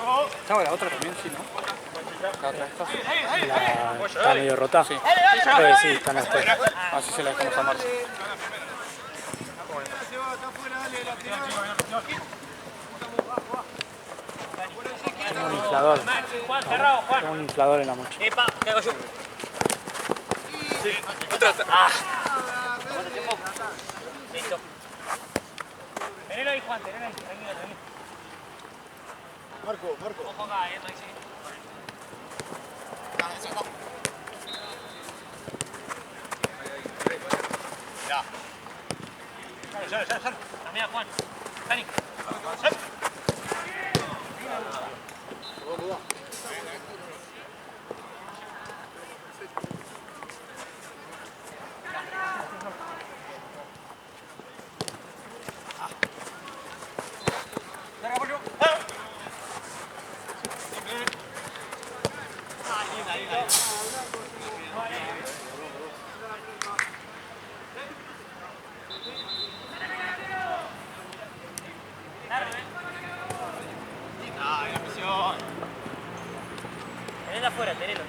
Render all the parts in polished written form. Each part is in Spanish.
No, la otra también, sí, ¿no? La otra está. Está medio rota. Sí. Creo que sí, están las tres. Así se la dejamos a Marta. Tengo un inflador. Tengo un inflador en la mochila. Epa, ¿qué hago yo? Otra. ¿Cuánto tiempo? Listo. Tenelo ahí, Juan, tenelo ahí. Tranquilo, tranquilo. Marco. Ojo acá, Maxi. Ya. Mira, Juan. Dani. Tenelo afuera, tenelo.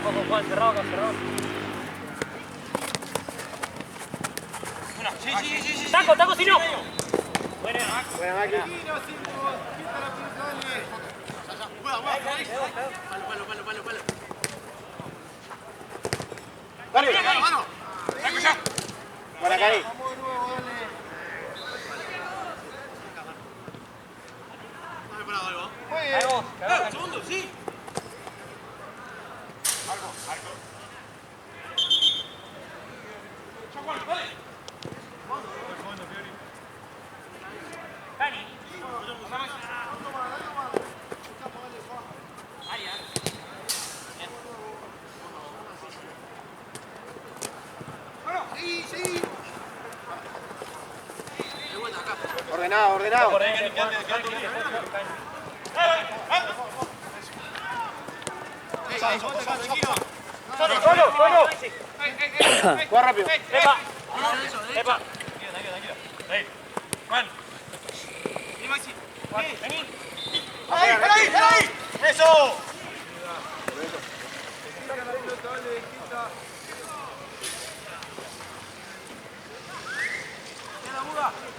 Ojo, Juan, cerrado acá, cerrado. Una, sí. Taco, si no. Buena, Maki. Dale, mano. Buena, Cari. Algo. Segundo, sí. Dani. Ordenado. Solo. Juega rápido. Epa. Tranquilo. Ahí. Juan. Vení. Ahí. Eso.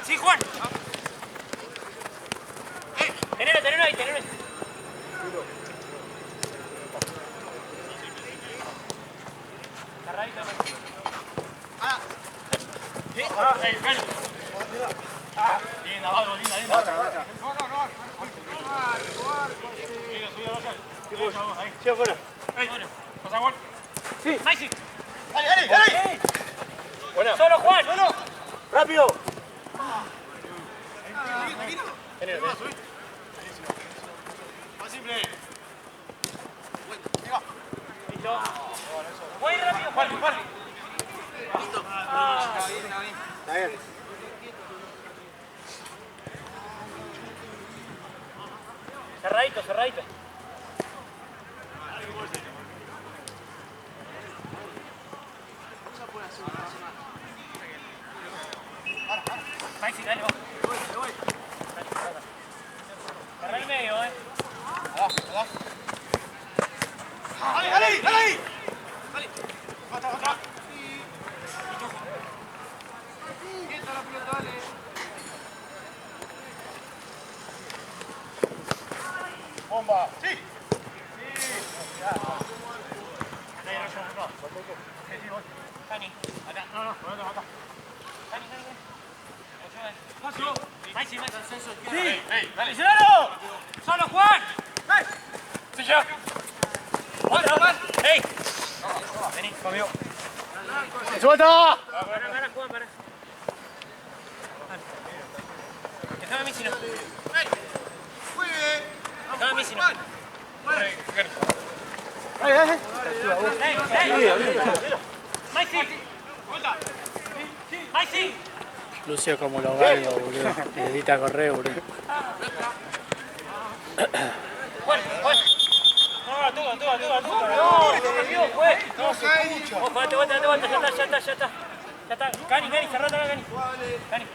Sí, Juan. Tenelo ahí. Carradito. Linda, Pablo, linda. Baja. Sí, afuera. ¿Pasa gol? Maxi. Dale. Bueno. Solo Juan. Rápido. Listo. Muy rápido, Juan. Está bien. Cerradito. Maxi, dale, vos. Cerrá el medio, Dale. Bomba. Sí. Dani, acá. No, acá. Dani. Paso. Maxi. Sí. Dale. ¡Isidoro! ¡Solo Juan! Sí, ya. ¡Otra, Juan! ¡Ey! Vení, Conmigo. ¡Suelta! para, Juan, para. Dejame a mí si no. Dejame a mí si no. ¡Maxi! Lucio como los galgos, boludo. Necesita correr, boludo. Juan. No, tú. No, se cambió, fue. No se escucha. Ojo, date, ya está. Cani, cerrate acá, Cani.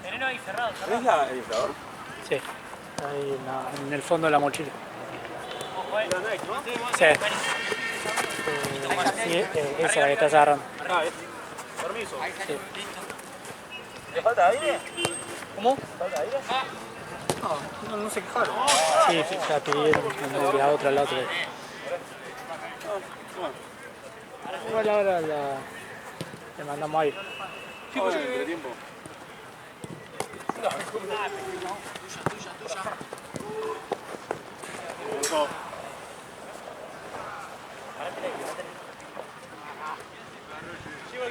Sereno ahí, cerrado. ¿Ves el inflador? Sí, ahí en el fondo de la mochila. Ojo, Sí. Sí, esa la que estás agarrando. Permiso. Sí. ¿Le falta aire? ¿Cómo? ¿Falta aire? No se quejaron. Sí, ya pidieron la otra. Igual ahora le mandamos aire. Sí, pues entre tiempo.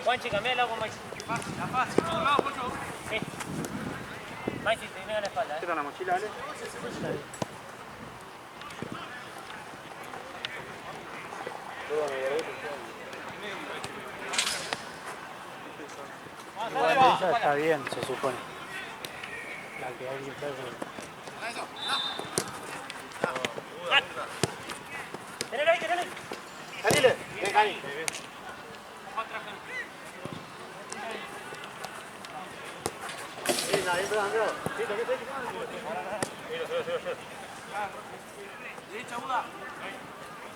Juanchi, cambiala con Maxi. La fácil, todo lado, Pocho. Sí. Maxi, te viene a la espalda, ¿Qué tal la mochila, Ale? Igual esa está bien, se supone. La que hay que hacer. Tenelo ahí, tenelo ahí. Canile, ven, Cani.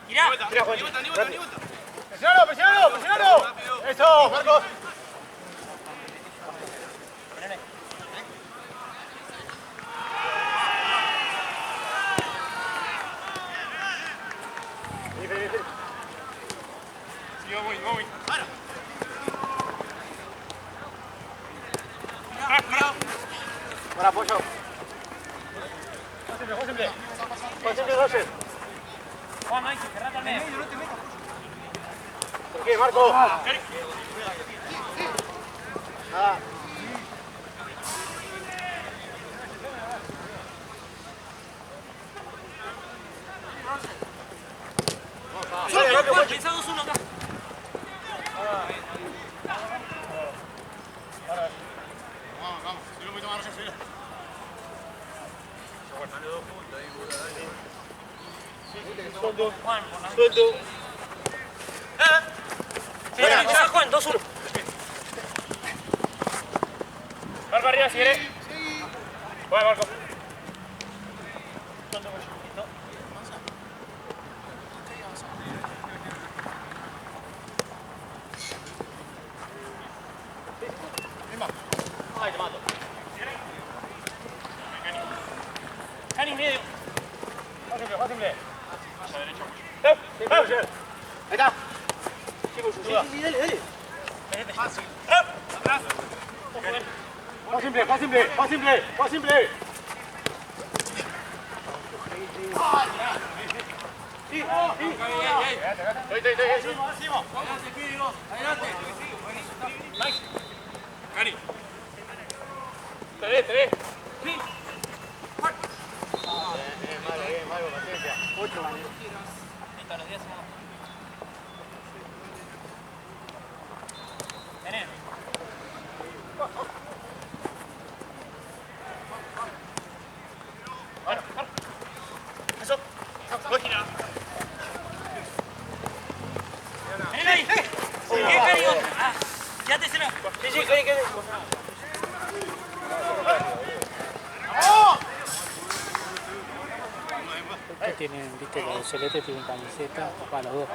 Mirá. Mira, Juan. Presionalo. Eso, Marcos. Voy. Para apoyo. Concentre, Roger. Juan, Maxi, cerrate al medio. ¿Por qué, Marco? Nada. Juan, pensá 2-1 acá. Vamos. Subir un poquito más, Roger, subir. Juan, por la Suelto. ya, Juan, 2-1. Marco arriba, si querés. Voy, Marco. Ay, te mato. Cani, medio. Juan simple. Ahí está. Sí, dale. Fácil. Atrás. Juan simple. Cani. Te ve. Sí. Malo, paciencia. 8 años. Listo, los días se van. Tenés. Bueno. Eso. Voy. Tenelo ahí. Cani, otro. Ya te será. Sí, Cani. Tienen, viste, los celestes tienen camiseta, para los dos.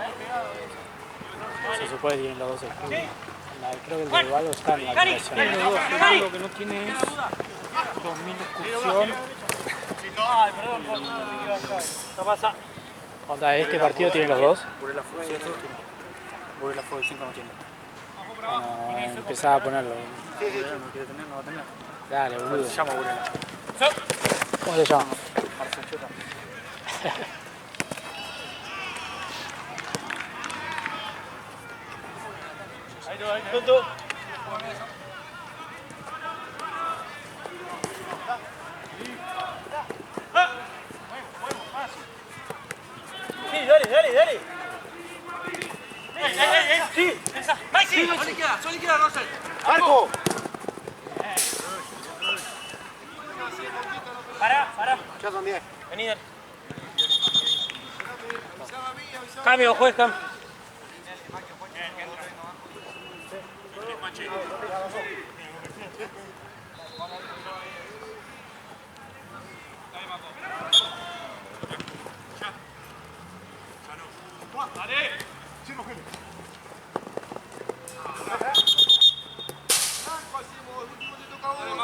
Se supone que tienen los dos escudos. Creo que el de Eduardo está en la aplicación. Lo que no tiene es 2000 excursión. Ay, perdón, no pasa. Onda, este partido tiene los dos. Burela Fútbol 5 no tiene. Bueno, empezaba a ponerlo. No quiere tener, no va a tener. Dale, boludo. Se llama Burela. ¿Cómo se llama? Marcelo. Ahí todo. Sí, dale. Sí. Maxi. Solo queda, Rosel. Marco. Pará. Ya son 10. Vení, dale. Cambio, juez, cambio.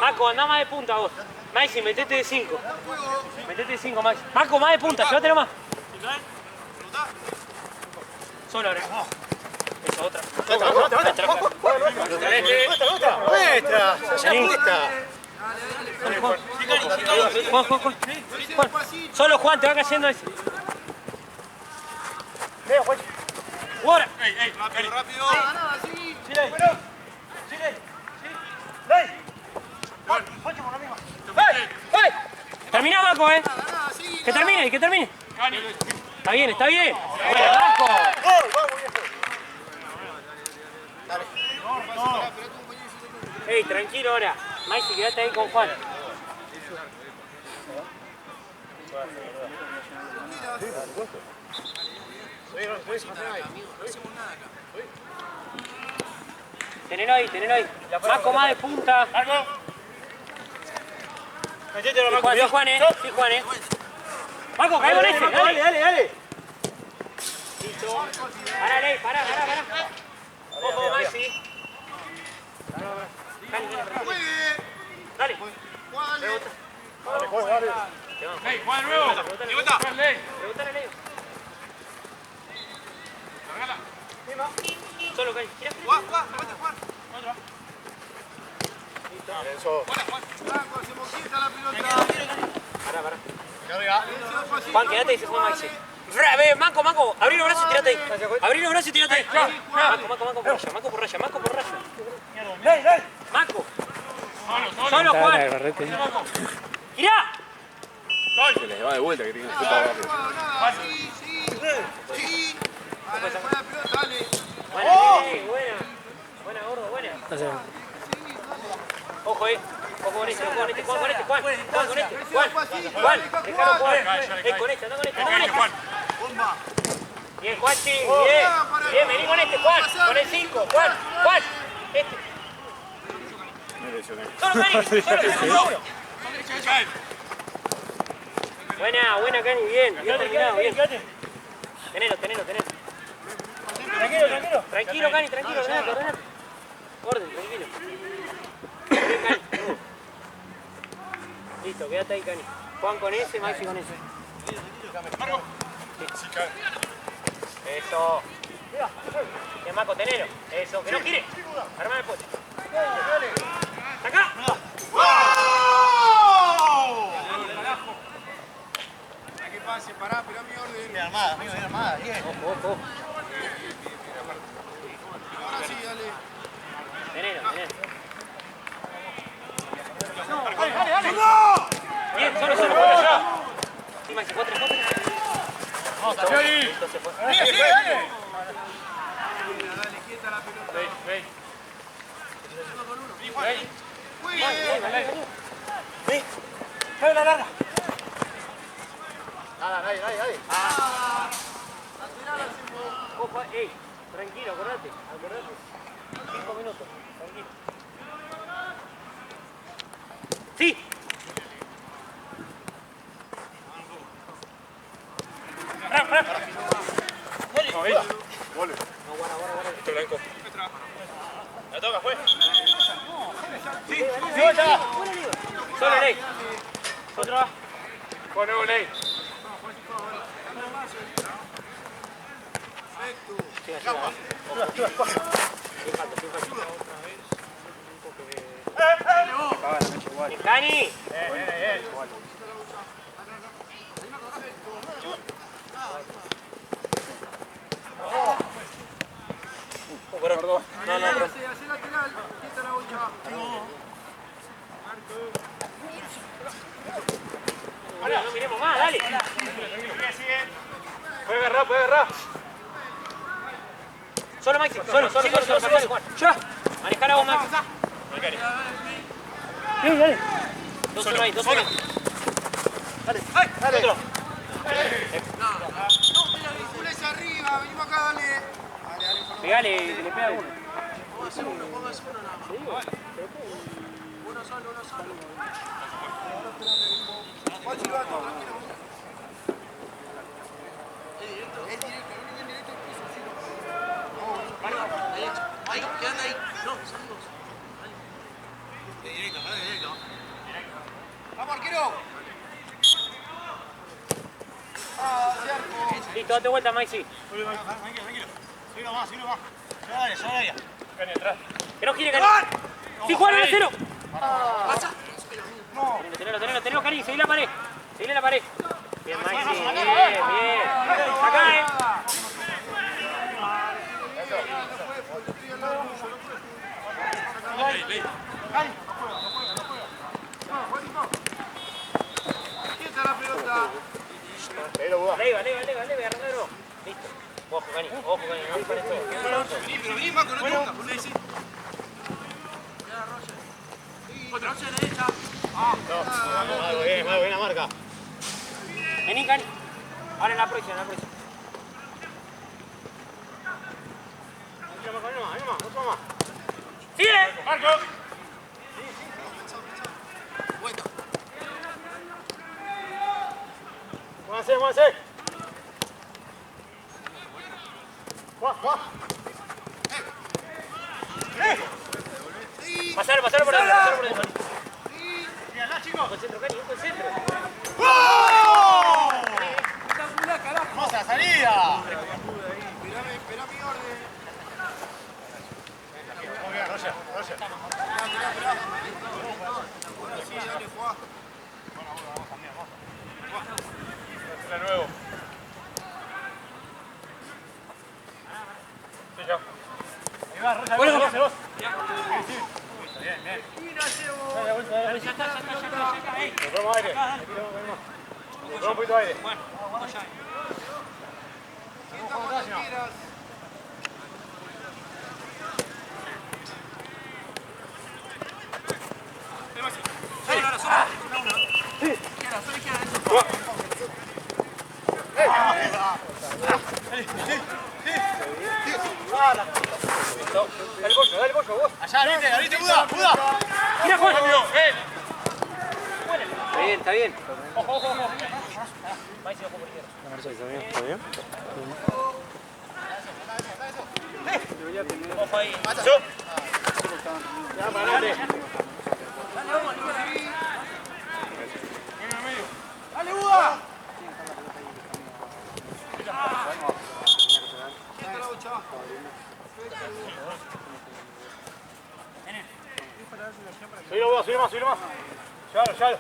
Marco, andá más de punta vos. Maxi, metete de 5. Metete de 5, Maxi. Marco, más de punta, llévatelo más. Solo ahora. Esa otra. Juan. Solo Juan, te va cayendo ese. Ahora. Rápido. Termina, Marco, Que termine, que termine. Está bien, está bien. Bueno, Marco. Ey, tranquilo ahora. Maxi, quédate ahí con Juan. Tenelo ahí, tenelo ahí. Marco más de punta. Métetelo, Sí, Marco. Juan, sí, Juan, Sí, Juan, Marco, cae con este. Dale. Listo. Parale, pará. Ojo, Maxi. Dale. Hey, Juan, nuevo. De vuelta. Rebotale, Leo. Solo cae. Juan. Eso. Pará. Juan, quédate y se fue Maxi. Manco, abrí los brazos y tirate ahí. Abrí los brazos y tirate ahí. Manco por raya. Manco. Solo Juan. ¡Girá! Se les va de vuelta que tienen que estar rápido. Buena, gordo, buena. Ojo, Ojo con este, Juan, dejalo Juan. Con este, anda con este. Bien, Juanchi, bien, vení con este, Juan. Con el 5, Juan. Este. Solo Cani, Buena Cani, bien terminado, bien. Tenelo. Tranquilo, Cani, ordenate. Orden, tranquilo. Bien, Cani. Listo, quédate ahí, Cani. Juan con ese, Maxi con ese. Eso. Bien, Marco, tenelo. Eso, que no gire. Armá el poste. ¡Acá! Que pase, pará, pero a mi orden. Bien armada, bien. Ojo. Ahora sí, dale. Tenelo. Dale. Bien, solo por allá. Sí, Maxi, 4. Vamos, ahí. Listo, se fue. Dale, quieta la pelota. Ven. Muy bien. Dale. Dale. Ojo, tranquilo, acordate. 5 minutos, tranquilo. ¡Sí! Este blanco. La toca, fue. Sí, ya. Solo ley. Otra. Nuevo ley. ¡Cani! Perdón. No. Hacé lateral, quieta la bocha. No miremos más, dale. Puede agarrar. Solo Maxi, solo. Ya. Manejala vos, Maxi. Dale. 2-1 ahí. Dale. Otro. Jules arriba, venimos acá, dale. Pegale, que le pega uno. Ahí, quédate ahí. No, saludos. De directo, de directo. ¡Vamos, arquero! Listo, date vuelta, Maxi. Tranquilo. Sigue nomás. Dale. Que no gire, Cari. ¡Sí, Juan, 1-0! Tenelo, Cari, seguí la pared. Seguí la pared. Bien, Maxi, bien. Acá, Quieta la pelota. Leve, arrancalo. Listo. Ojo, Cani, no dispares todo. Pero vení, Marco, no te gusta. Sí. Otra opción derecha. Buena marca. Vení, Cani. Ahora en la próxima. Ahí nomás, otro más. ¡Sigue! Marco. Vuelta. Muévanse. Juan. Pasalo por el Mírala, chicos. Un centro, Cani, un centro. ¡Hermosa salida! Espera mi orden. Muy bien, Roger. Esperá. Sí, dale, Juan. De nuevo. Sí, ya. Ahí va, Roger. Bueno, vos. Ya está. Nos vamos aire. Nos vamos un poquito aire. Bueno, vamos allá. Dale, Goyo, vos. Allá, abrite, Buda. Mira, Juan. Está bien. Ojo. Maxi, ojo por izquierda. ¿Está bien? Ojo ahí. Ya, para adelante. ¡Dale, Buda! Subilo más. Llévalo.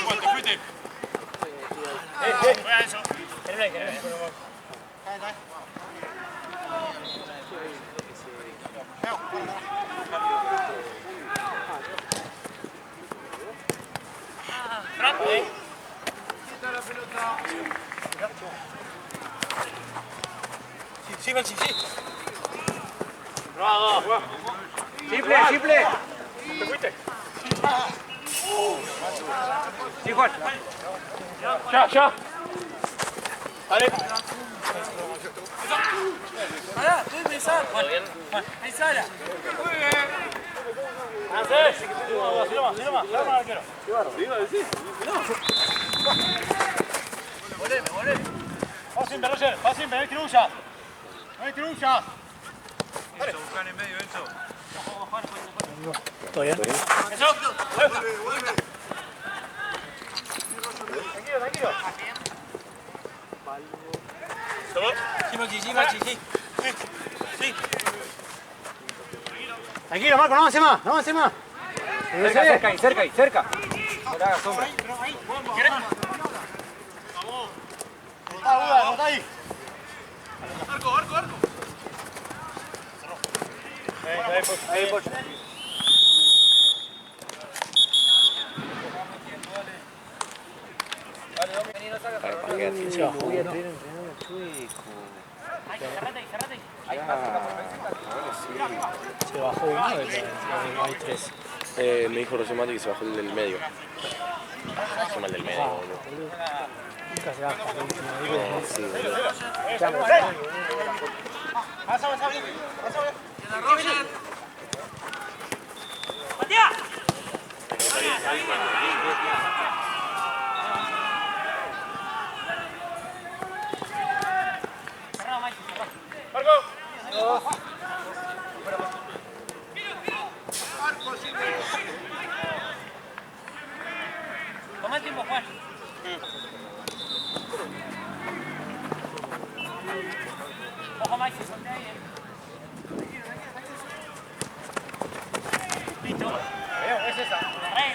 ¿Cuánto fuiste? Juega eso. Quita la pelota. Sí, Maxi, sí. Bravo. Simple. ¿Te fuiste? Sí, Juan. Ya. Dale. Pará, tú empezás. Ahí sala. Muy bien. Subilo más. Dale al arquero. Volveme. Va siempre, Roger. No hay tirullas. Eso, buscar en medio, eso. ¿Todo bien? Eso. Vuelve. Tranquilo. Sí, Maxi, sí. Tranquilo, Marco, no avance más. Cerca. No te hagas sombra. Buda, está ahí. Arco. Ahí, Pocho. Se bajó uno hay tres. Me dijo Rocío Mati que se bajó el del medio. Se llama el del medio, boludo. Nunca se baja el último. Sí, boludo. ¡Matías! Toma el tiempo, Juan. Ojo, Mike, se soltea ahí, Listo. Es esa. Trae.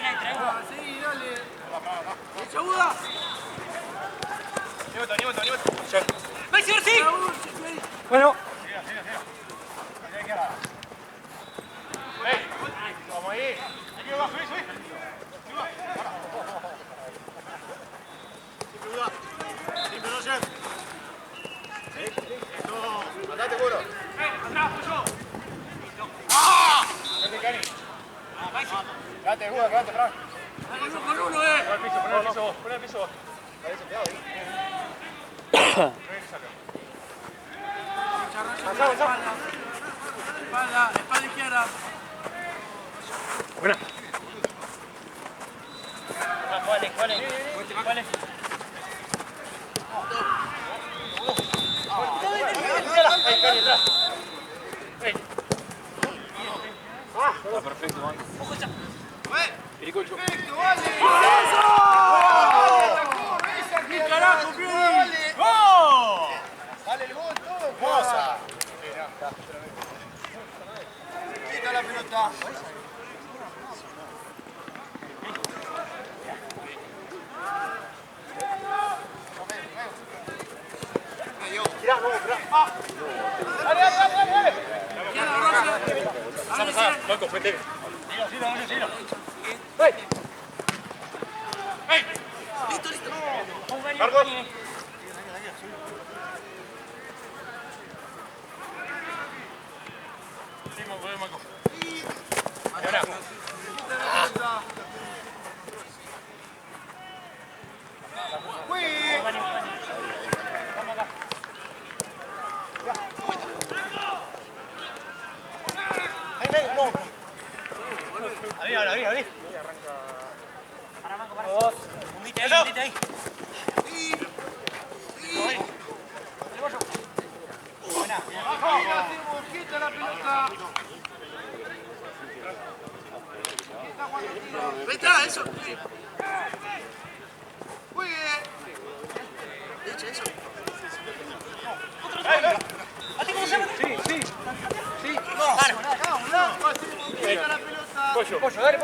Sí, dale. Anímate. ¡Maxi, ahora sí! Bueno. Vamos ahí. Subí. Limpio, Roger. Eso. Andate, Curo. ¡Atrás, Puyo! Vete, Cani. Quédate, Guda, quédate, Frank. Con uno, Pon el piso vos. Ahí se queda ahí. Espalda izquierda. Buena. ¿Cuál es? Ahí, Cani, atrás. Está perfecto, man. Iricocho. ¡Qué carajo, Pioli! Dale el gol, todo. Hermosa. Quita la pelota. Tirá, no, tirá. Dale. Marco, vete. Sigo. Listo. Marcos. Marco. Ahí. Para, Manco, para. Hundite ahí. Quita la pelota. Vete, eso. Juegue. Echa eso. ¿A ti cómo se llama? Sí. Quita la pelota. Pollo, dale.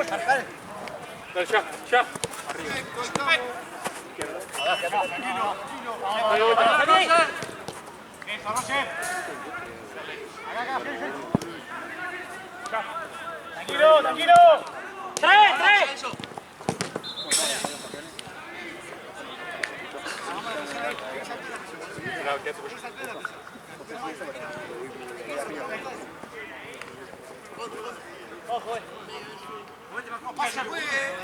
Dale, ya. Eso, Roger. Acá. Tranquilo. ¡Trae! Eso. Ojo, Pasa, juegue.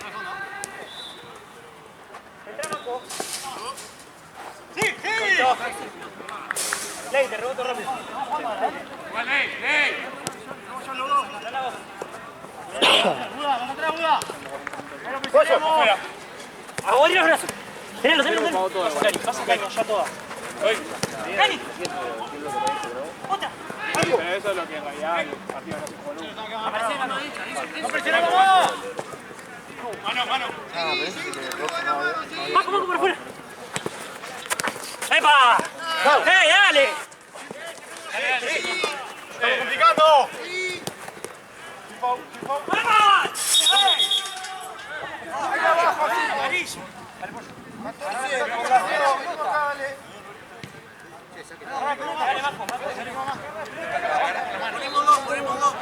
Entra, Marco. Sí. Ley, te reboto rápido. Buda, vas atrás, Buda. Pollo, afuera. ¡Aguanta los brazos! Tenelo. Pasa Cani, ya toda. ¡Cani! ¡Otra! Pero eso es lo que en realidad el partido no se jugó nunca. Aparece la rodilla. ¡No presionamos más! Mano. Marco, por afuera. ¡Epa! ¡Dale! ¡Estamos complicando! ¡Vamos! Ahí abajo, así. Dale, Marco. Ponemos dos.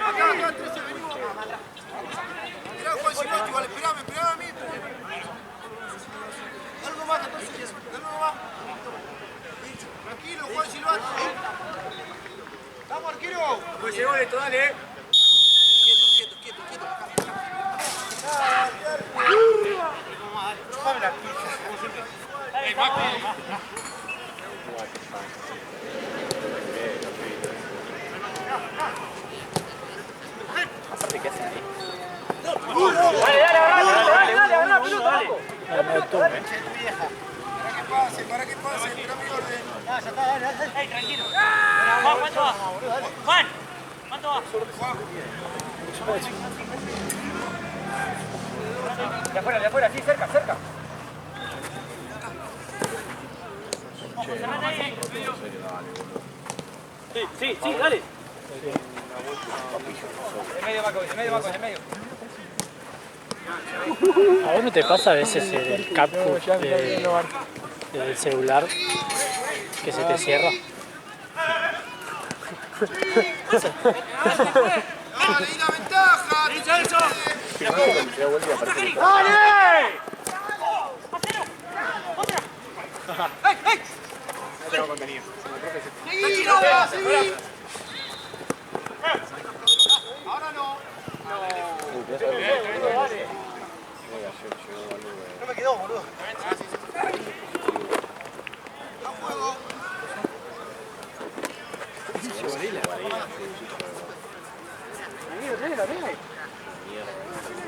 Acá, 13, venimos. Mirá, Juan. de silbato igual, esperame a mí. Algo más, entonces, algo más. Tranquilo, Juan silbato. Vamos, arquero. Pues llegó esto, dale. Quieto. Dame la pizza, como siempre. Aparte, ¿qué hacen ahí? Para que pase, espera mi orden. Ya está, dale. Tranquilo. Juan, ¿cuánto va? Juan, ¿cuánto va? De afuera, sí, cerca. Sí, dale. En medio, Marco, en medio. ¿A vos no te pasa a veces el CapCut del celular que se te cierra? Dale, y la ventaja. ¡Dale! Ahora no. No me quedó, boludo. A juego.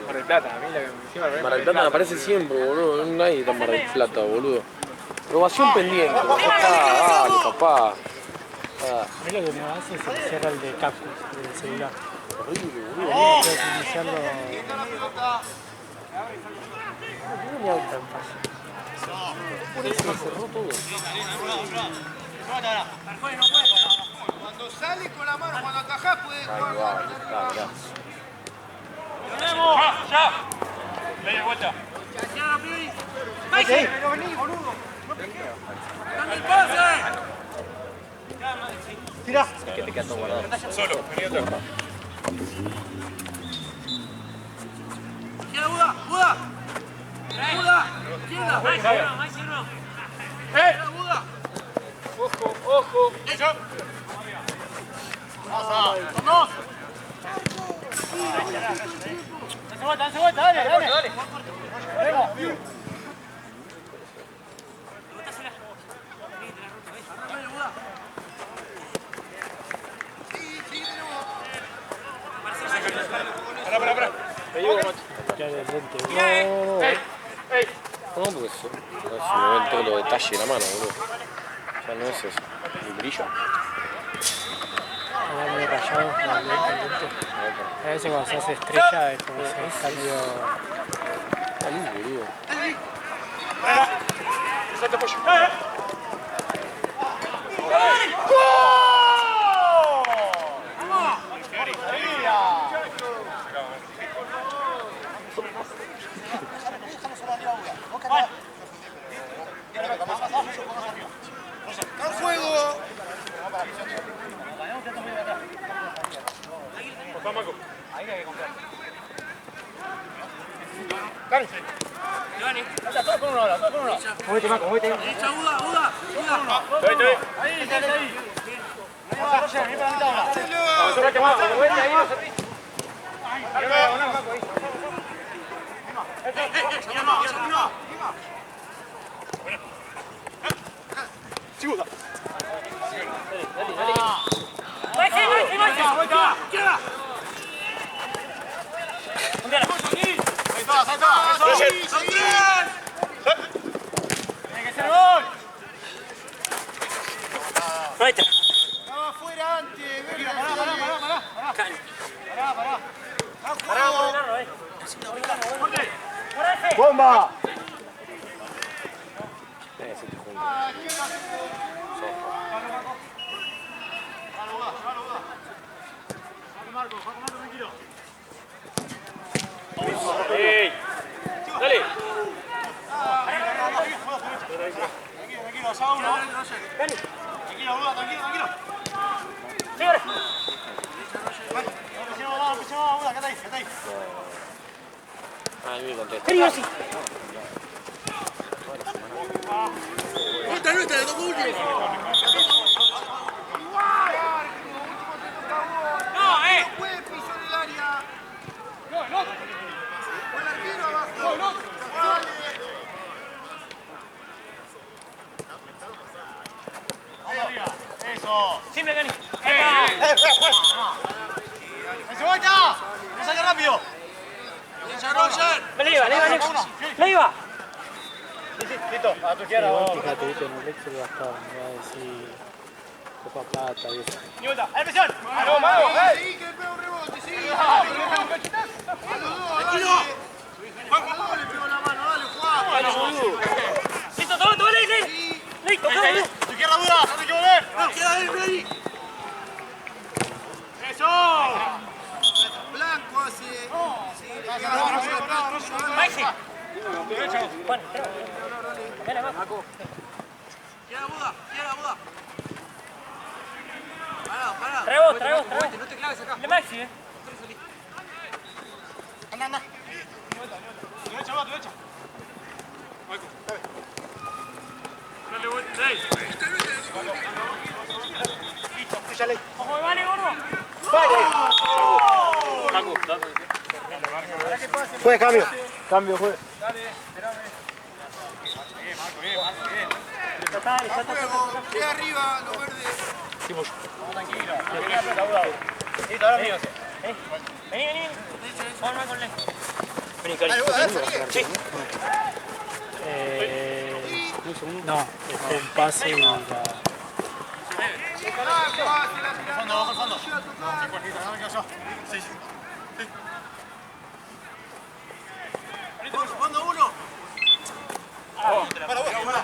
Mar del Plata, a mí encima Mar del Plata me aparece siempre, boludo. No hay tan Mar del Plata, boludo. Probación pendiente. Ya está, dale, papá. A mí lo que me hace es que se cierra el de CapCut del celular. Horrible, boludo. Tengo que iniciarlo. Quita la pelota. No me hago tan fácil. Por eso me cerró todo. Cuando sale con la mano, cuando atajás, puedes Ahí jugar. va, está, mirá. ¡Tenemos! ¡Ya! Media vuelta. ¡Maike! Pero vení, boludo. ¡Dame el pase! Tirá. Que te queda todo guardado. Solo, vení otro. ¡Izquierda, Buda! ¡Buda! ¡Buda! ¡Izquierda! ¡Maike, uno! ¡Izquierda, Buda! Ojo. Eso. ¡Vamos! ¡Dance vuelta, dale! Pará. Ya de frente. No, porque se me ven todos los detalles de la mano, boludo. Ya no es eso. El brillo. Está medio rayado. A veces cuando se hace estrella es como se está medio. Está lindo, boludo. Salta pollo. ¡Al juego! Vamos, Marco. Ahí hay que comprar. Dani. Todos con uno ahora. Muévete, Marco, muévete. ¡Derecha, Buda! Estoy. Ahí. Vamos a vení para la mitad ahora. Vamos a verte más, muévete ahí, no sentís. Marco, ahí. Segunda. ¡Maike! Vuelta. ¡Izquierda! Ahí está. Eso. Tiene que ser gol. Ahí está. Estaba afuera antes. Pará. ¡Fuerte! ¡Bomba! Se te junta. ¡Ey! ¡Dale! Tranquilo, ya uno. Tranquilo, Buda, tranquilo. ¡Señores! Empecemos, Buda, quédate ahí. ahí me contesta. Vení, Rossi. Puede pisar el área. Con el arquero abajo. Eso. Siempre, Gani. ¡En cebolla! ¡No salga rápido! Le iba. Listo, a tu izquierda. Igual vamos. fíjate, viste, en el Excel bastaba, me va a decir Copa Plata y eso. Y vuelta. ¡Ahí, presión! ¡Vamos, vamos! Sí, que le pega un rebote, sí. Juan, le pegó la mano, dale, Juan. Listo, toma, Ley. Listo, ¡Ahí! ¡Tu izquierda duda! ¡No hay que volver! Queda él, Freddy. ¡Eso! Blanco hace. Sí, le pega la mano sobre el plato. Maxi. Juan, dale, Marco. Queda Buda. Pará. Rebote. No te claves acá. De Maxi, Anda. Tu derecha, va, tu derecha. Dale, voy. Listo, píllale. Ojo, vale, gordo. Juez, cambio. Cambio, juez. Juego, queda arriba, los verdes. Listo, ahora mío. Vení. Vamos con Ley. Vení, Cari. Sí. No, es un pase y la... Fondo. Sí. Fondo uno. Pará. Vamos a jugar,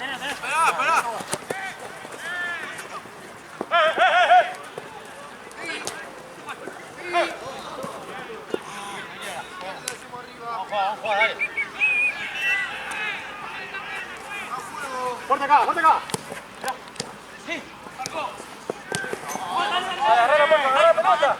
dale. Fuerte acá. Sí. Agarrá la pelota.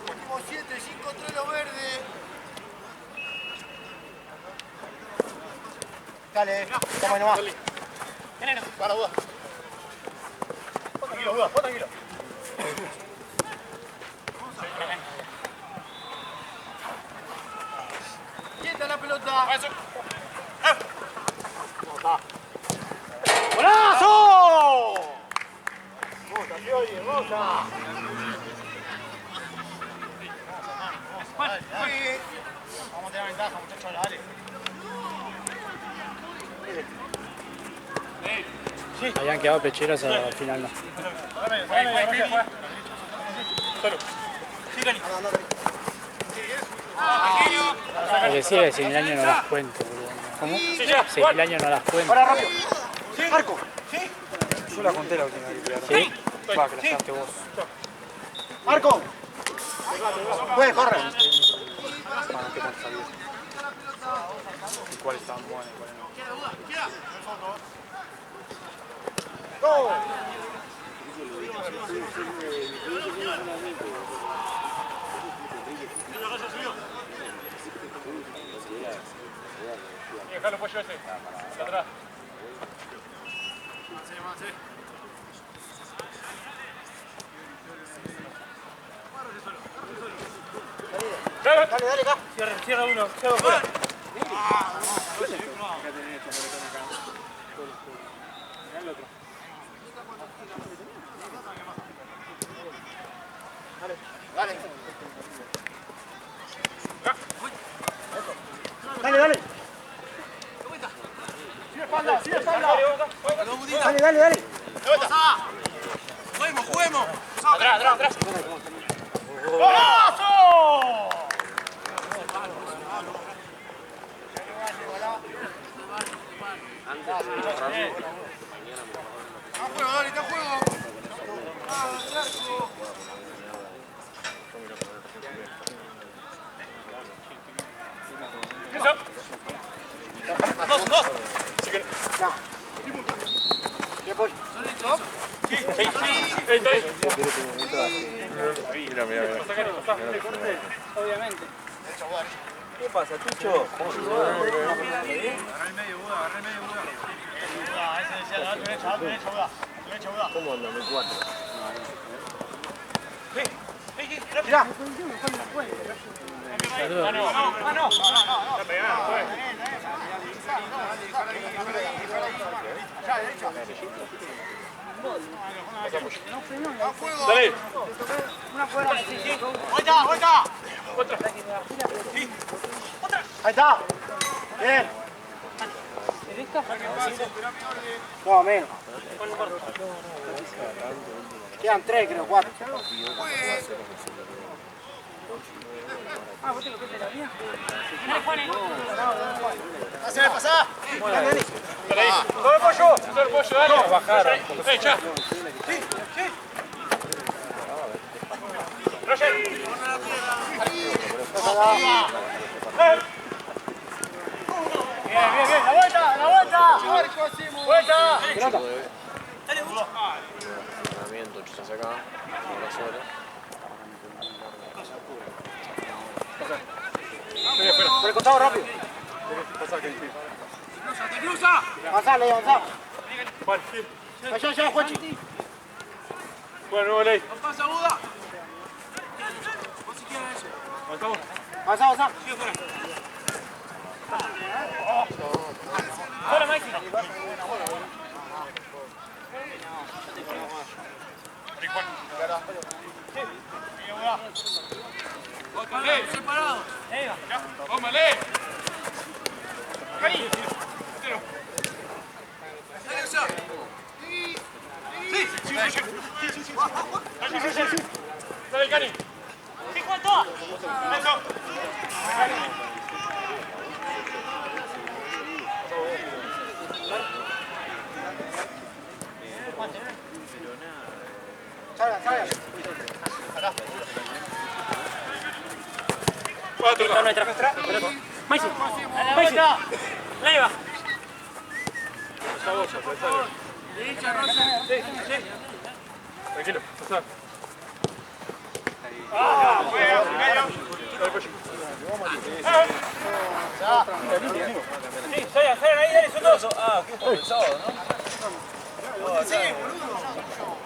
Último 7, 5-3 los verdes. Dale, toma nomás. Para, Buda. Vos tranquilo, Buda, vos tranquilo. Quieta la pelota. ¡Golazo! Hermosa, Fiori, hermosa. Vamos a tener ventaja, muchachos, dale. Habían quedado pecheras al final, no. Solo. Lo que sí es, si en el año no las cuento, boludo. ¿Cómo? Si en el año no las cuento. Ahora rápido. Marco. Yo la conté la última vez. ¿Sí? Va, que la sacaste vos. Marco. Puedes, corre. Bueno, qué tal sabía. ¿Y cuáles estaban buenos y cuáles no? Go. Déjalo pollo ese. Hacia atrás. Dale, acá. Cierra uno. Cierra fuera. Dale. Sigue espalda. Dale. Juguemos. Atrás. ¡Golazo! Está juego. Largo. Dos. ¿Son listos? Obviamente. ¿Qué pasa, Tucho? ¿Cómo anda mi cuatro? Dale. ¡Vuelta! Ahí está. Bien. No, menos. Quedan 3, creo, 4. ¡Pasá! Dale ahí. Todo el pollo, dale. Bajaron. Ya. Roger. Bien, la vuelta. Vuelta. Entrenamiento, chuzas acá. Ahora sola. Por el costado rápido. Avanzá, Ley, avanzá. Allá, Juanchi. Bueno, Ley. ¡Pasa, Buda! Avanzá. Fuera, Maxi. ¡Separado! ¡Tómale! ¡Dale, allá! Dale, Cani. Sí, Juan, toda. Salga. Está nuestra. Maxi. Maxi. La lleva. Tranquilo, pasá. Sí, salgan ahí, dale, son dos. Ah, qué compensado, ¿no? ¡Sí, boludo!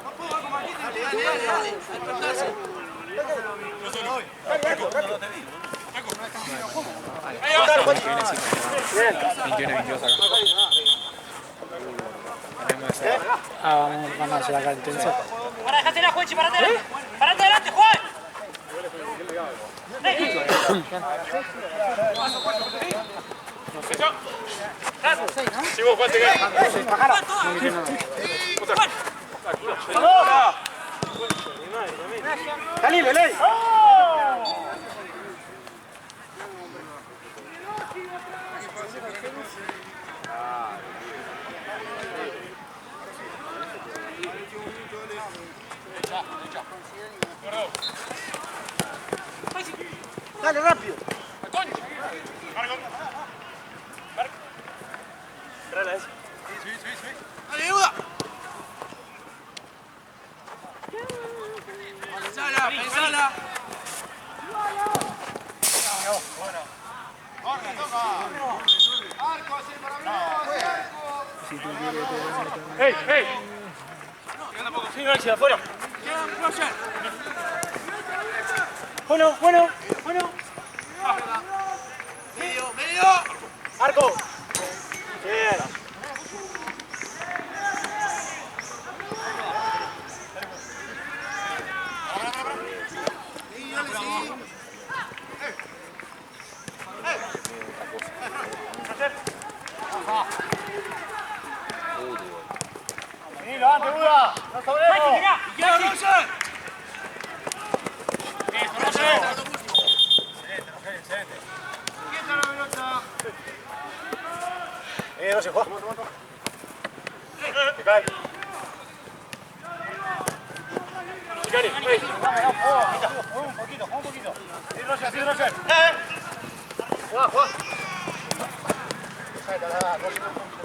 ¡No puedo algo más! ¡Dale! ¡Al plantarse! Vamos a hacer acá el intenso. Para, dejátela, Juanchi, parate adelante. Parate adelante, Juan. Si vos, Juan, te quedas. Jalile, Ley. Dale, rápido. ¡Dale, Buda! ¡Pensala! ¡Corre, toca! ¡Arco, así para abrir! ¡Arco! ¡Ey! Sí, Maxi, afuera. ¡Queda Roger! Bueno. ¡Medio! Arco. Bien. Vení, levante, Buda. No sobremos. Maxi, mirá. ¡Queda Roger! ¡Quieta la pelota! No se juega. Te cae. Chicani, un poquito. Sí, Roger. Juega. Dale.